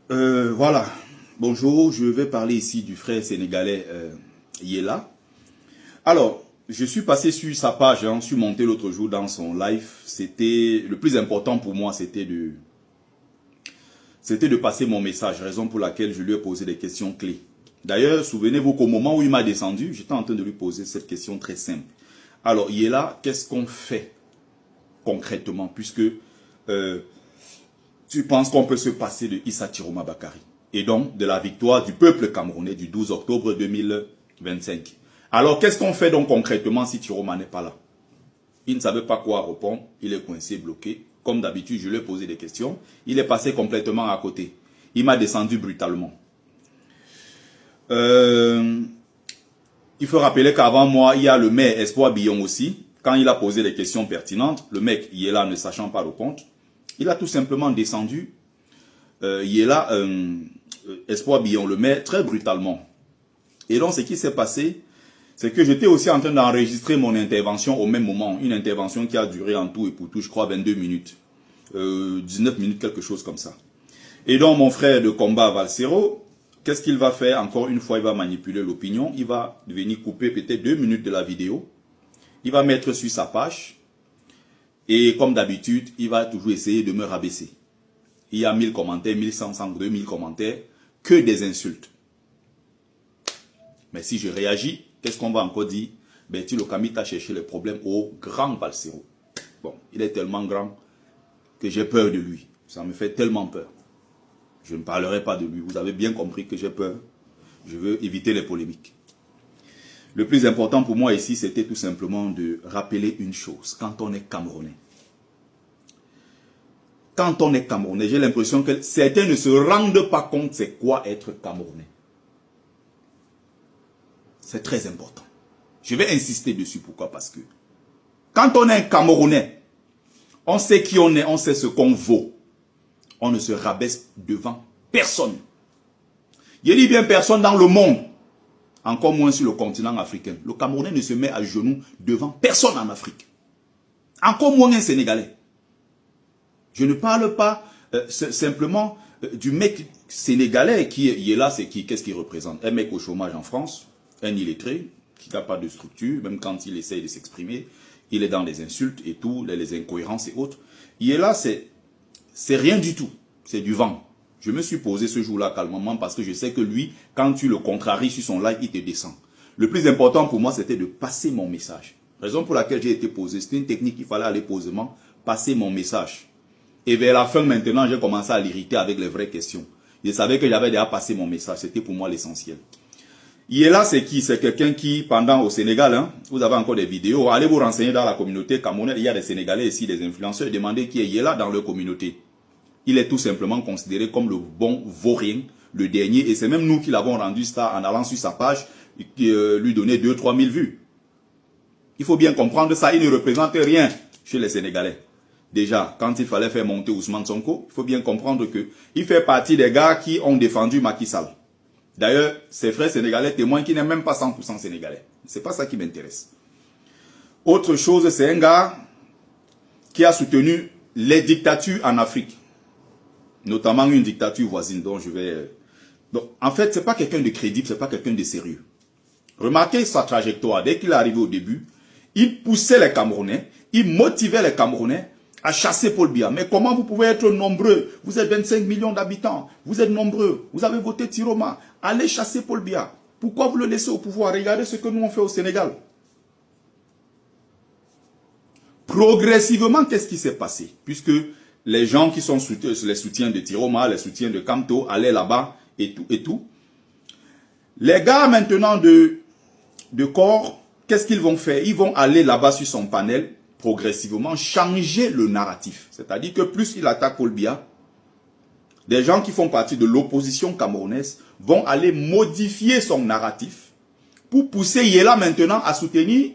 Voilà, bonjour, je vais parler ici du frère sénégalais Yella. Alors, je suis passé sur sa page, je suis monté l'autre jour dans son live. C'était le plus important pour moi, c'était de passer mon message, raison pour laquelle je lui ai posé des questions clés. D'ailleurs, souvenez-vous qu'au moment où il m'a descendu, j'étais en train de lui poser cette question très simple. Alors, Yella, qu'est-ce qu'on fait concrètement, puisque tu penses qu'on peut se passer de Issa Chiroma Bakary et donc de la victoire du peuple camerounais du 12 octobre 2025. Alors, qu'est-ce qu'on fait donc concrètement si Chiroma n'est pas là? Il ne savait pas quoi répondre, il est coincé, bloqué. Comme d'habitude, je lui ai posé des questions. Il est passé complètement à côté. Il m'a descendu brutalement. Il faut rappeler qu'avant moi, il y a le maire Espoir Billon aussi. Quand il a posé des questions pertinentes, le mec, il est là ne sachant pas répondre. Il a tout simplement descendu. Il est là, Espoir Billon, le maire, très brutalement. Et donc, ce qui s'est passé, c'est que j'étais aussi en train d'enregistrer mon intervention au même moment. Une intervention qui a duré en tout et pour tout, je crois, 22 minutes. 19 minutes, quelque chose comme ça. Et donc, mon frère de combat, Valsero, qu'est-ce qu'il va faire? Encore une fois, il va manipuler l'opinion. Il va venir couper peut-être 2 minutes de la vidéo. Il va mettre sur sa page. Et comme d'habitude, il va toujours essayer de me rabaisser. Il y a 1000 commentaires, 1500, 2000 commentaires, que des insultes. Mais si je réagis, qu'est-ce qu'on va encore dire? Bertie Lokami t'a cherché les problèmes au grand Valsero. Bon, il est tellement grand que j'ai peur de lui. Ça me fait tellement peur. Je ne parlerai pas de lui. Vous avez bien compris que j'ai peur. Je veux éviter les polémiques. Le plus important pour moi ici, c'était tout simplement de rappeler une chose. Quand on est Camerounais, j'ai l'impression que certains ne se rendent pas compte c'est quoi être Camerounais. C'est très important. Je vais insister dessus. Pourquoi? Parce que quand on est un Camerounais, on sait qui on est, on sait ce qu'on vaut. On ne se rabaisse devant personne. Je dis bien personne dans le monde. Encore moins sur le continent africain. Le Camerounais ne se met à genoux devant personne en Afrique. Encore moins un Sénégalais. Je ne parle pas simplement du mec sénégalais qui est là, c'est qui? Qu'est-ce qu'il représente? Un mec au chômage en France, un illettré, qui n'a pas de structure, même quand il essaye de s'exprimer, il est dans les insultes et tout, les incohérences et autres. Il est là, c'est rien du tout. C'est du vent. Je me suis posé ce jour-là calmement parce que je sais que lui, quand tu le contraries sur son live, il te descend. Le plus important pour moi, c'était de passer mon message. Raison pour laquelle j'ai été posé. C'était une technique qu'il fallait aller posément, passer mon message. Et vers la fin, maintenant, j'ai commencé à l'irriter avec les vraies questions. Je savais que j'avais déjà passé mon message. C'était pour moi l'essentiel. Yella, c'est qui? C'est quelqu'un qui, pendant au Sénégal, vous avez encore des vidéos. Allez vous renseigner dans la communauté camerounaise. Il y a des Sénégalais ici, des influenceurs. Demandez qui est Yella dans leur communauté. Il est tout simplement considéré comme le bon vaurien, le dernier. Et c'est même nous qui l'avons rendu star en allant sur sa page, qui lui donner 2-3 000 vues. Il faut bien comprendre ça. Il ne représente rien chez les Sénégalais. Déjà, quand il fallait faire monter Ousmane Sonko, il faut bien comprendre qu'il fait partie des gars qui ont défendu Macky Sall. D'ailleurs, ses frères sénégalais témoignent qu'il n'est même pas 100% sénégalais. C'est pas ça qui m'intéresse. Autre chose, c'est un gars qui a soutenu les dictatures en Afrique. Notamment une dictature voisine dont je vais... Donc, en fait, c'est pas quelqu'un de crédible, c'est pas quelqu'un de sérieux. Remarquez sa trajectoire. Dès qu'il est arrivé au début, il poussait les Camerounais, il motivait les Camerounais à chasser Paul Biya. Mais comment vous pouvez être nombreux? Vous êtes 25 millions d'habitants. Vous êtes nombreux. Vous avez voté Chiroma. Allez chasser Paul Biya. Pourquoi vous le laissez au pouvoir? Regardez ce que nous on fait au Sénégal. Progressivement, qu'est-ce qui s'est passé? Puisque les gens qui sont les soutiens de Chiroma, les soutiens de Kamto, allaient là-bas et tout et tout. Les gars maintenant de corps, qu'est-ce qu'ils vont faire? Ils vont aller là-bas sur son panel, progressivement changer le narratif. C'est-à-dire que plus il attaque Paul Biya, des gens qui font partie de l'opposition camerounaise vont aller modifier son narratif pour pousser Yella maintenant à soutenir,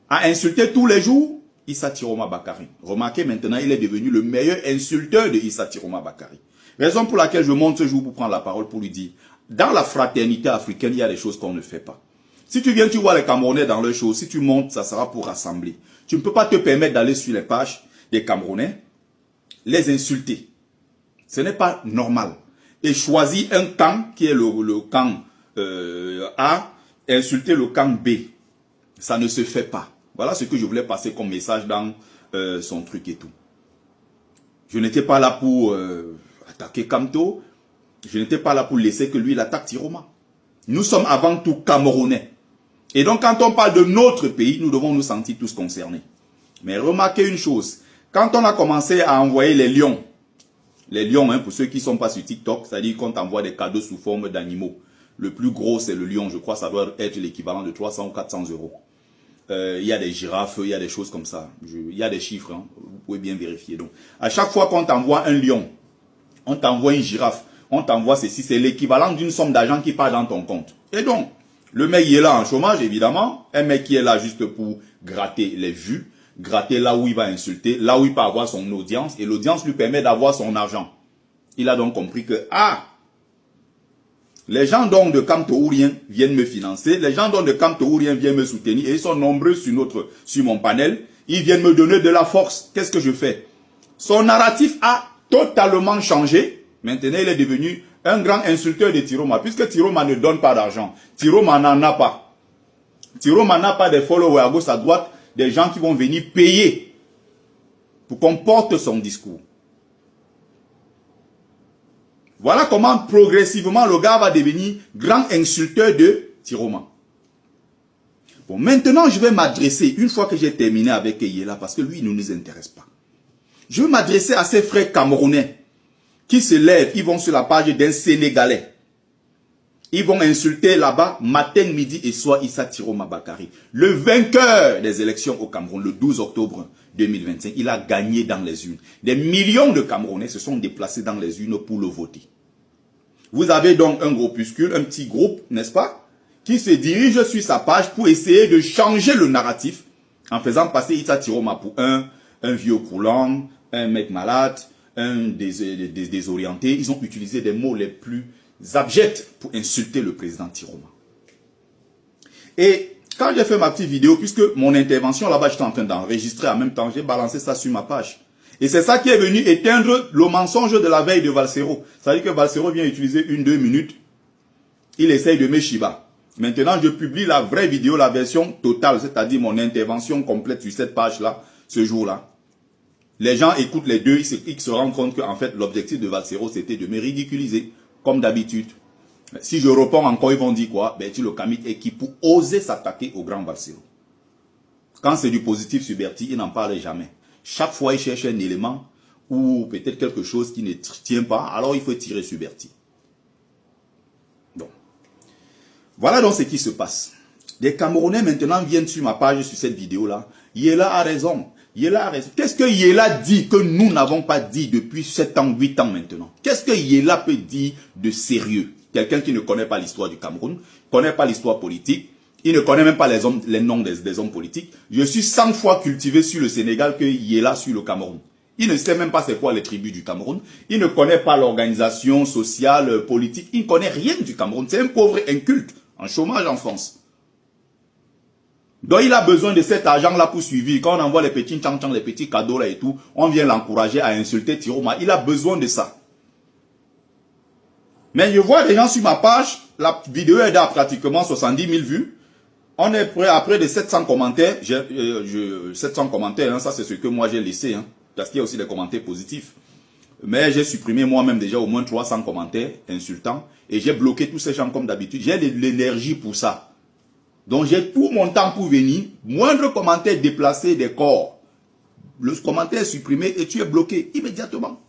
à insulter tous les jours Issa Chiroma Bakary. Remarquez maintenant, il est devenu le meilleur insulteur de Issa Chiroma Bakary. Raison pour laquelle je monte ce jour pour prendre la parole pour lui dire, dans la fraternité africaine, il y a des choses qu'on ne fait pas. Si tu viens, tu vois les Camerounais dans leurs choses, si tu montes, ça sera pour rassembler. Tu ne peux pas te permettre d'aller sur les pages des Camerounais, les insulter. Ce n'est pas normal. et choisit un camp qui est le camp A et insulter le camp B. Ça ne se fait pas. Voilà ce que je voulais passer comme message dans son truc et tout. Je n'étais pas là pour attaquer Kamto. Je n'étais pas là pour laisser que lui il attaque Tiroma. Nous sommes avant tout Camerounais. Et donc quand on parle de notre pays, nous devons nous sentir tous concernés. Mais remarquez une chose. Quand on a commencé à envoyer les lions, hein, pour ceux qui ne sont pas sur TikTok, c'est-à-dire qu'on t'envoie des cadeaux sous forme d'animaux. Le plus gros, c'est le lion. Je crois que ça doit être l'équivalent de 300 ou 400 euros. Il y a des girafes, il y a des choses comme ça. Il y a des chiffres, hein, vous pouvez bien vérifier. Donc, à chaque fois qu'on t'envoie un lion, on t'envoie une girafe, on t'envoie ceci, c'est l'équivalent d'une somme d'argent qui part dans ton compte. Et donc, le mec il est là en chômage, évidemment. Un mec qui est là juste pour gratter les vues, gratter là où il va insulter, là où il peut avoir son audience, et l'audience lui permet d'avoir son argent. Il a donc compris que, les gens donc de Camp Tourien viennent me financer, les gens donc de Camp Tourien viennent me soutenir, et ils sont nombreux sur mon panel, ils viennent me donner de la force. Qu'est-ce que je fais? Son narratif a totalement changé. Maintenant, il est devenu un grand insulteur de Tiroma, puisque Tiroma ne donne pas d'argent. Tiroma n'en a pas. Tiroma n'a pas des followers à gauche, à droite, des gens qui vont venir payer pour qu'on porte son discours. Voilà comment progressivement le gars va devenir grand insulteur de Tiroma. Bon, maintenant je vais m'adresser, une fois que j'ai terminé avec Yela, parce que lui il ne nous intéresse pas. Je vais m'adresser à ces frères camerounais qui se lèvent, ils vont sur la page d'un Sénégalais. Ils vont insulter là-bas, matin, midi et soir, Issa Tiroma Bakary. Le vainqueur des élections au Cameroun, le 12 octobre 2025, il a gagné dans les urnes. Des millions de Camerounais se sont déplacés dans les urnes pour le voter. Vous avez donc un groupuscule, un petit groupe, n'est-ce pas, qui se dirige sur sa page pour essayer de changer le narratif en faisant passer Issa Tiroma pour un vieux coulant, un mec malade, un désorienté. Ils ont utilisé des mots les plus abjects pour insulter le président Tiroma. Et quand j'ai fait ma petite vidéo, puisque mon intervention là-bas, j'étais en train d'enregistrer en même temps, j'ai balancé ça sur ma page. Et c'est ça qui est venu éteindre le mensonge de la veille de Valsero. C'est-à-dire que Valsero vient utiliser 1-2 minutes. Il essaye de me chiba. Maintenant, je publie la vraie vidéo, la version totale, c'est-à-dire mon intervention complète sur cette page-là, ce jour-là. Les gens écoutent les deux, ils se rendent compte qu'en fait, l'objectif de Valsero, c'était de me ridiculiser, comme d'habitude. Si je réponds encore, ils vont dire quoi? Ben, tu le Kamit est qui pour oser s'attaquer au grand Valsero. Quand c'est du positif sur Berti, il n'en parle jamais. Chaque fois, il cherche un élément ou peut-être quelque chose qui ne tient pas, alors il faut tirer sur Berti. Donc, voilà donc ce qui se passe. Les Camerounais maintenant viennent sur ma page, sur cette vidéo-là. Yela a raison. Yela a raison. Qu'est-ce que Yela dit que nous n'avons pas dit depuis 7 ans, 8 ans maintenant? Qu'est-ce que Yela peut dire de sérieux? Quelqu'un qui ne connaît pas l'histoire du Cameroun, ne connaît pas l'histoire politique, il ne connaît même pas les noms des hommes politiques. Je suis 100 fois cultivé sur le Sénégal que Yela sur le Cameroun. Il ne sait même pas c'est quoi les tribus du Cameroun. Il ne connaît pas l'organisation sociale, politique. Il ne connaît rien du Cameroun. C'est un pauvre inculte, en chômage en France. Donc il a besoin de cet argent-là pour suivre. Quand on envoie les petits tchang-tchang, les petits cadeaux là et tout, on vient l'encourager à insulter Tiroma. Il a besoin de ça. Mais je vois des gens sur ma page, la vidéo est à pratiquement 70 000 vues. On est prêt après de 700 commentaires. 700 commentaires, hein, ça c'est ce que moi j'ai laissé. Hein, parce qu'il y a aussi des commentaires positifs. Mais j'ai supprimé moi-même déjà au moins 300 commentaires insultants. Et j'ai bloqué tous ces gens comme d'habitude. J'ai de l'énergie pour ça. Donc j'ai tout mon temps pour venir. Moindre commentaire déplacé des corps. Le commentaire est supprimé et tu es bloqué immédiatement.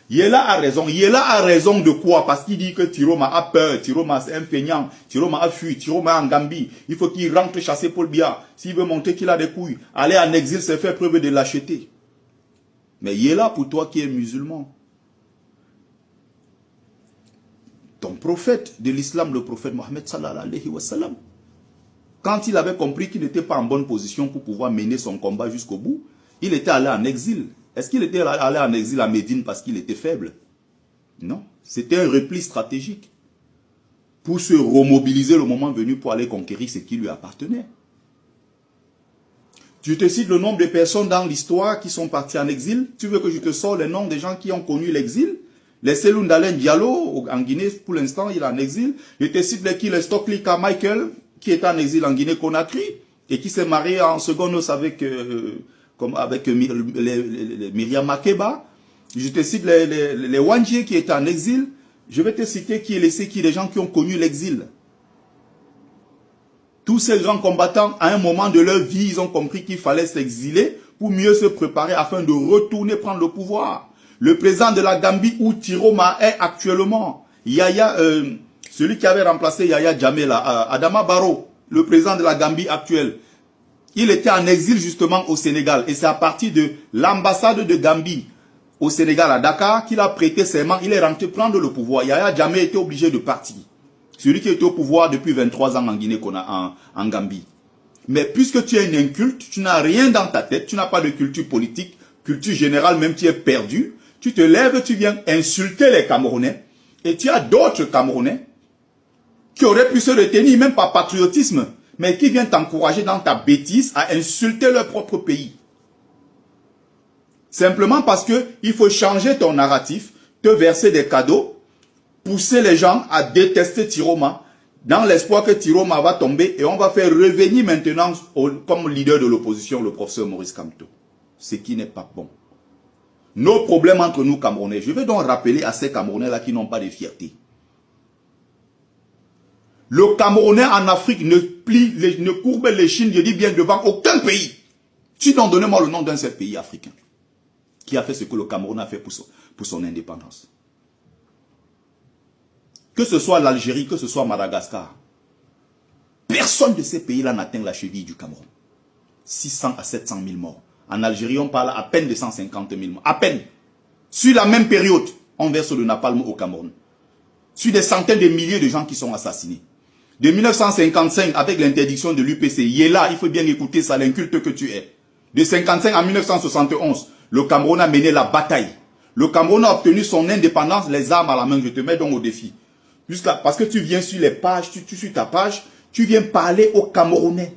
Yela a raison. Yela a raison de quoi? Parce qu'il dit que Tiroma a peur. Tiroma c'est un feignant. Tiroma a fui. Tiroma est en Gambie. Il faut qu'il rentre chasser Paul Biya. S'il veut montrer qu'il a des couilles. Aller en exil, c'est faire preuve de lâcheté. Mais Yela, pour toi qui es musulman, ton prophète de l'islam, le prophète Mohammed sallallahu alayhi wa sallam, quand il avait compris qu'il n'était pas en bonne position pour pouvoir mener son combat jusqu'au bout, il était allé en exil. Est-ce qu'il était allé en exil à Médine parce qu'il était faible? Non. C'était un repli stratégique pour se remobiliser le moment venu pour aller conquérir ce qui lui appartenait. Je te cite le nombre de personnes dans l'histoire qui sont parties en exil. Tu veux que je te sorte les noms des gens qui ont connu l'exil? Les Selou Ndalen Diallo, en Guinée, pour l'instant, il est en exil. Je te cite les Stockley Carmichael, qui est en exil en Guinée-Conakry, et qui s'est marié en seconde noces avec, Myriam Makeba. Je te cite les Wandjie qui étaient en exil. Je vais te citer qui est laissé, qui est les gens qui ont connu l'exil. Tous ces grands combattants, à un moment de leur vie, ils ont compris qu'il fallait s'exiler pour mieux se préparer afin de retourner prendre le pouvoir. Le président de la Gambie, où Tiroma est actuellement, Yaya, celui qui avait remplacé Yaya Jammeh, Adama Barrow, le président de la Gambie actuel, il était en exil justement au Sénégal. Et c'est à partir de l'ambassade de Gambie au Sénégal, à Dakar, qu'il a prêté serment. Il est rentré prendre le pouvoir. Yaya Jammeh était obligé de partir. Celui qui était au pouvoir depuis 23 ans en Guinée, en Gambie. Mais puisque tu es une inculte, tu n'as rien dans ta tête, tu n'as pas de culture politique, culture générale, même tu es perdu, tu te lèves, tu viens insulter les Camerounais, et tu as d'autres Camerounais qui auraient pu se retenir, même par patriotisme, mais qui viennent t'encourager dans ta bêtise à insulter leur propre pays. Simplement parce que il faut changer ton narratif, te verser des cadeaux, pousser les gens à détester Tiroma, dans l'espoir que Tiroma va tomber et on va faire revenir maintenant comme leader de l'opposition le professeur Maurice Kamto. Ce qui n'est pas bon. Nos problèmes entre nous Camerounais, je vais donc rappeler à ces Camerounais-là qui n'ont pas de fierté. Le Camerounais en Afrique ne courbe les chines, je dis bien, devant aucun pays. Sinon, donnez-moi le nom d'un seul pays africain qui a fait ce que le Cameroun a fait pour son indépendance. Que ce soit l'Algérie, que ce soit Madagascar. Personne de ces pays-là n'atteint la cheville du Cameroun. 600 à 700 000 morts. En Algérie, on parle à peine de 150 000 morts. À peine. Sur la même période, on verse le napalm au Cameroun. Sur des centaines de milliers de gens qui sont assassinés. De 1955, avec l'interdiction de l'UPC, Yéla, il faut bien écouter ça, l'inculte que tu es. De 1955 à 1971, le Cameroun a mené la bataille. Le Cameroun a obtenu son indépendance, les armes à la main. Je te mets donc au défi. Parce que tu viens sur les pages, sur ta page, tu viens parler aux Camerounais.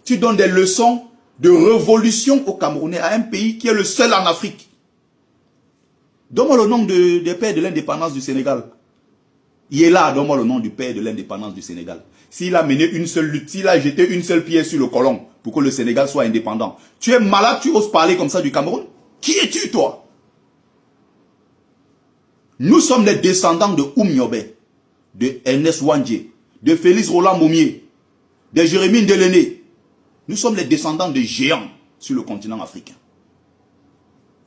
Tu donnes des leçons de révolution aux Camerounais, à un pays qui est le seul en Afrique. Donne-moi le nom des pères de l'indépendance du Sénégal. Il est là, donne-moi le nom du père de l'indépendance du Sénégal. S'il a mené une seule lutte, s'il a jeté une seule pierre sur le colon pour que le Sénégal soit indépendant. Tu es malade, tu oses parler comme ça du Cameroun? Qui es-tu, toi? Nous sommes les descendants de Oumniobe, de Ernest Wandjie, de Félix Roland Moumié, de Jérémie Ndelené. Nous sommes les descendants de géants sur le continent africain.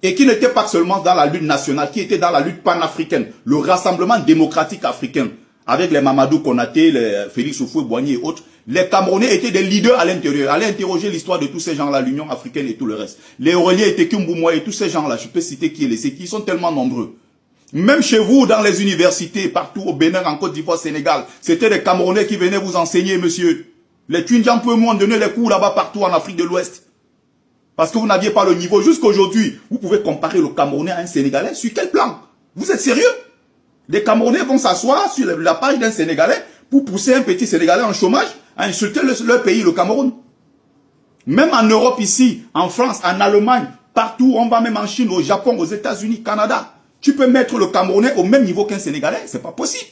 Et qui n'étaient pas seulement dans la lutte nationale, qui étaient dans la lutte panafricaine, le rassemblement démocratique africain, avec les Mamadou Konaté, les Félix Houphouët-Boigny et autres. Les Camerounais étaient des leaders à l'intérieur. Allez interroger l'histoire de tous ces gens-là, l'Union africaine et tout le reste. Les Aurélien et Tekumboumoua et tous ces gens-là, je peux citer qui est laissé, qui sont tellement nombreux. Même chez vous, dans les universités, partout au Bénin, en Côte d'Ivoire, Sénégal, c'était des Camerounais qui venaient vous enseigner, monsieur. Les Tunisiens peuvent nous donner les cours là-bas partout en Afrique de l'Ouest. Parce que vous n'aviez pas le niveau. Jusqu'aujourd'hui, vous pouvez comparer le Camerounais à un Sénégalais. Sur quel plan? Vous êtes sérieux? Les Camerounais vont s'asseoir sur la page d'un Sénégalais pour pousser un petit Sénégalais en chômage à insulter leur pays, le Cameroun. Même en Europe ici, en France, en Allemagne, partout, on va même en Chine, au Japon, aux États-Unis, Canada. Tu peux mettre le Camerounais au même niveau qu'un Sénégalais, c'est pas possible.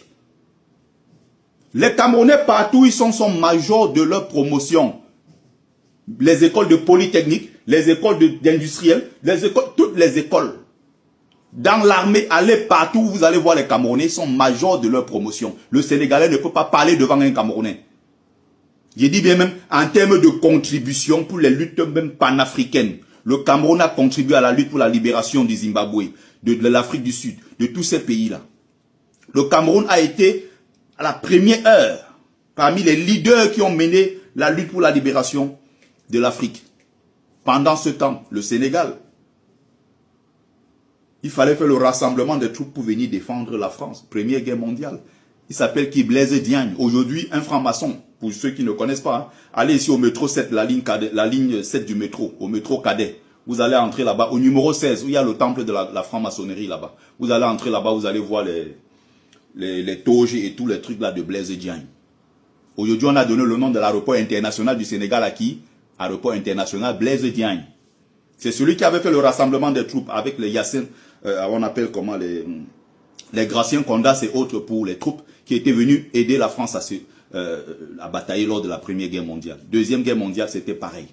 Les Camerounais partout, ils sont majors de leur promotion. Les écoles de polytechnique, les écoles d'industriels, toutes les écoles. Dans l'armée, allez partout, vous allez voir les Camerounais, ils sont majors de leur promotion. Le Sénégalais ne peut pas parler devant un Camerounais. Je dis bien même en termes de contribution pour les luttes même panafricaines. Le Cameroun a contribué à la lutte pour la libération du Zimbabwe, de l'Afrique du Sud, de tous ces pays-là. Le Cameroun a été à la première heure parmi les leaders qui ont mené la lutte pour la libération de l'Afrique. Pendant ce temps, le Sénégal, il fallait faire le rassemblement des troupes pour venir défendre la France. Première guerre mondiale. Il s'appelle qui? Blaise Diagne. Aujourd'hui, un franc-maçon. Pour ceux qui ne connaissent pas, hein, allez ici au métro 7, la ligne 7 du métro, au métro Cadet. Vous allez entrer là-bas, au numéro 16, où il y a le temple de la franc-maçonnerie là-bas. Vous allez entrer là-bas, vous allez voir les toges et tous les trucs là de Blaise Diagne. Aujourd'hui, on a donné le nom de l'aéroport international du Sénégal à qui? aéroport international Blaise Diagne. C'est celui qui avait fait le rassemblement des troupes avec les Yassine, on appelle comment les Gracien Condas et autres pour les troupes qui étaient venus aider la France à batailler lors de la Première Guerre mondiale. Deuxième Guerre mondiale, c'était pareil.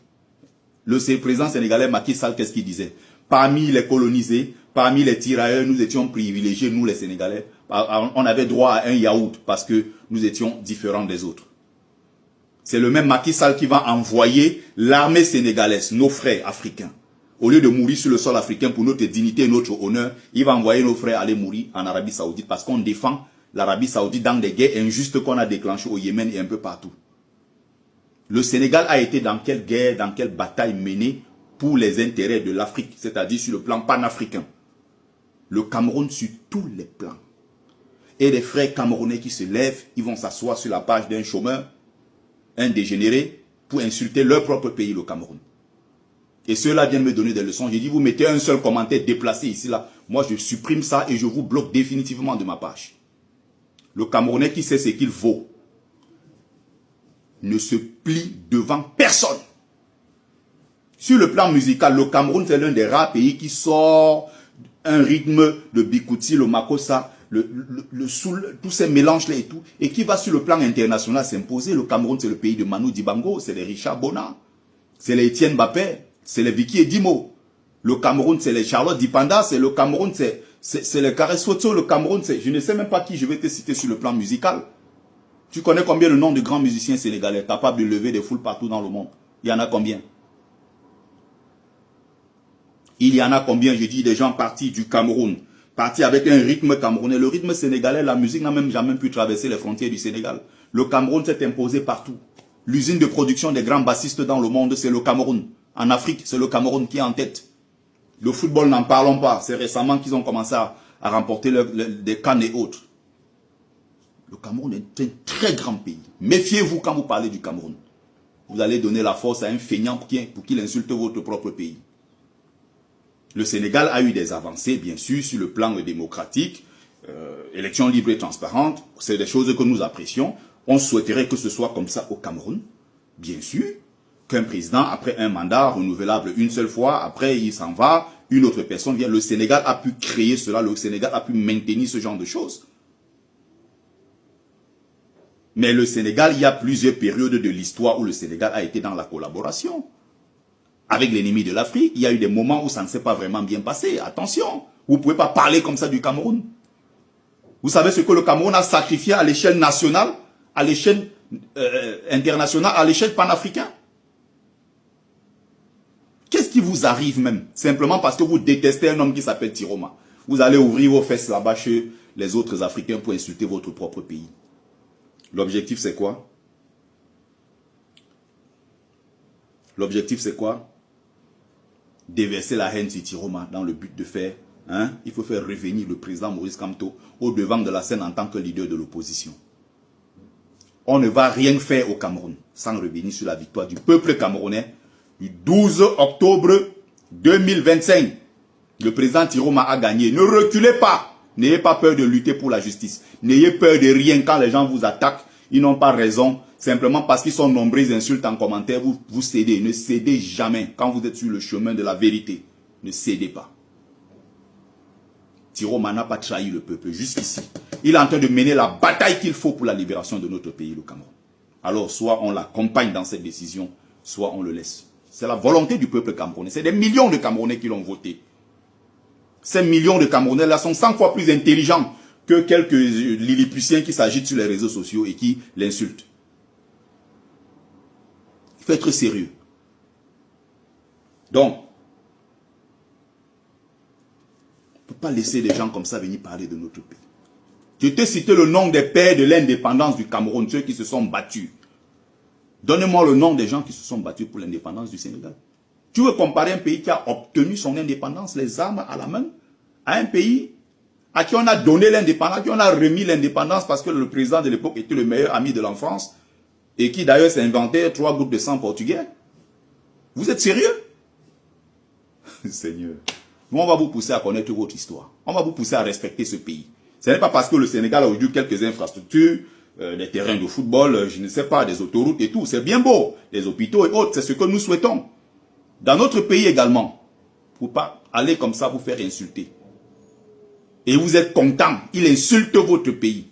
Le président sénégalais Macky Sall, qu'est-ce qu'il disait? Parmi les colonisés, parmi les tirailleurs, nous étions privilégiés, nous les Sénégalais. On avait droit à un yaourt parce que nous étions différents des autres. C'est le même Macky Sall qui va envoyer l'armée sénégalaise, nos frères africains. Au lieu de mourir sur le sol africain pour notre dignité et notre honneur, il va envoyer nos frères aller mourir en Arabie Saoudite parce qu'on défend l'Arabie Saoudite dans des guerres injustes qu'on a déclenchées au Yémen et un peu partout. Le Sénégal a été dans quelle guerre, dans quelle bataille menée pour les intérêts de l'Afrique, c'est-à-dire sur le plan panafricain. Le Cameroun sur tous les plans. Et les frères camerounais qui se lèvent, ils vont s'asseoir sur la page d'un chômeur, un dégénéré, pour insulter leur propre pays, le Cameroun. Et ceux-là viennent me donner des leçons. J'ai dit, vous mettez un seul commentaire déplacé ici, là. Moi, je supprime ça et je vous bloque définitivement de ma page. Le Camerounais qui sait ce qu'il vaut ne se plie devant personne. Sur le plan musical, le Cameroun, c'est l'un des rares pays qui sort un rythme de Bikouti, le Makossa, le soul, tous ces mélanges-là et tout, et qui va sur le plan international s'imposer. Le Cameroun, c'est le pays de Manu Dibango, c'est les Richard Bona, c'est les Etienne Mbappé, c'est les Vicky Edimo. Le Cameroun, c'est les Charlotte Dipanda, c'est le Cameroun, c'est les Karesoto, le Cameroun, c'est... Je ne sais même pas qui je vais te citer sur le plan musical. Tu connais combien le nom de grands musiciens sénégalais capables de lever des foules partout dans le monde? Il y en a combien? Il y en a combien, je dis, des gens partis du Cameroun, partis avec un rythme camerounais. Le rythme sénégalais, la musique n'a même jamais pu traverser les frontières du Sénégal. Le Cameroun s'est imposé partout. L'usine de production des grands bassistes dans le monde, c'est le Cameroun. En Afrique, c'est le Cameroun qui est en tête. Le football, n'en parlons pas. C'est récemment qu'ils ont commencé à remporter des CAN et autres. Le Cameroun est un très grand pays. Méfiez-vous quand vous parlez du Cameroun. Vous allez donner la force à un feignant pour qu'il insulte votre propre pays. Le Sénégal a eu des avancées, bien sûr, sur le plan démocratique, élections libres et transparentes. C'est des choses que nous apprécions. On souhaiterait que ce soit comme ça au Cameroun, bien sûr. Qu'un président, après un mandat renouvelable une seule fois, après il s'en va, une autre personne vient. Le Sénégal a pu créer cela, le Sénégal a pu maintenir ce genre de choses. Mais le Sénégal, il y a plusieurs périodes de l'histoire où le Sénégal a été dans la collaboration. Avec l'ennemi de l'Afrique, il y a eu des moments où ça ne s'est pas vraiment bien passé. Attention, vous ne pouvez pas parler comme ça du Cameroun. Vous savez ce que le Cameroun a sacrifié à l'échelle nationale, à l'échelle internationale, à l'échelle panafricaine? Qu'est-ce qui vous arrive même? Simplement parce que vous détestez un homme qui s'appelle Tiroma. Vous allez ouvrir vos fesses là-bas chez les autres Africains pour insulter votre propre pays. L'objectif c'est quoi? L'objectif c'est quoi? Déverser la haine sur Tiroma dans le but de faire, il faut faire revenir le président Maurice Kamto au devant de la scène en tant que leader de l'opposition. On ne va rien faire au Cameroun sans revenir sur la victoire du peuple camerounais du 12 octobre 2025. Le président Tiroma a gagné. Ne reculez pas. N'ayez pas peur de lutter pour la justice. N'ayez peur de rien quand les gens vous attaquent. Ils n'ont pas raison. Simplement parce qu'ils sont nombreux, ils insultent en commentaire. Vous cédez. Ne cédez jamais quand vous êtes sur le chemin de la vérité. Ne cédez pas. Tiroma n'a pas trahi le peuple jusqu'ici. Il est en train de mener la bataille qu'il faut pour la libération de notre pays, le Cameroun. Alors, soit on l'accompagne dans cette décision, soit on le laisse. C'est la volonté du peuple camerounais. C'est des millions de Camerounais qui l'ont voté. Ces millions de Camerounais-là sont 100 fois plus intelligents que quelques Lilliputiens qui s'agitent sur les réseaux sociaux et qui l'insultent. Il faut être sérieux. Donc, on ne peut pas laisser des gens comme ça venir parler de notre pays. Je t'ai cité le nom des pères de l'indépendance du Cameroun, ceux qui se sont battus. Donnez-moi le nom des gens qui se sont battus pour l'indépendance du Sénégal. Tu veux comparer un pays qui a obtenu son indépendance, les armes à la main, à un pays à qui on a donné l'indépendance, à qui on a remis l'indépendance parce que le président de l'époque était le meilleur ami de l'enfance et qui d'ailleurs s'est inventé 3 gouttes de sang portugais. Vous êtes sérieux? Seigneur. Nous, on va vous pousser à connaître votre histoire. On va vous pousser à respecter ce pays. Ce n'est pas parce que le Sénégal a aujourd'hui quelques infrastructures, des terrains de football, je ne sais pas, des autoroutes et tout. C'est bien beau. Les hôpitaux et autres, c'est ce que nous souhaitons. Dans notre pays également. Pour pas aller comme ça vous faire insulter. Et vous êtes content. Il insulte votre pays.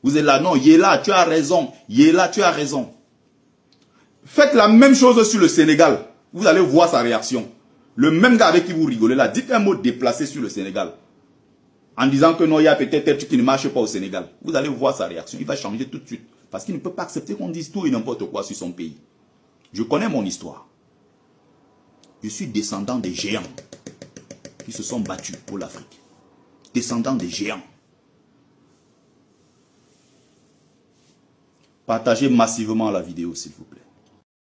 Vous êtes là, non, Yéla, tu as raison. Yéla, tu as raison. Faites la même chose sur le Sénégal. Vous allez voir sa réaction. Le même gars avec qui vous rigolez là, dites un mot déplacé sur le Sénégal. En disant que non, il y a peut-être un truc qui ne marche pas au Sénégal. Vous allez voir sa réaction. Il va changer tout de suite. Parce qu'il ne peut pas accepter qu'on dise tout et n'importe quoi sur son pays. Je connais mon histoire. Je suis descendant des géants qui se sont battus pour l'Afrique. Descendant des géants. Partagez massivement la vidéo, s'il vous plaît.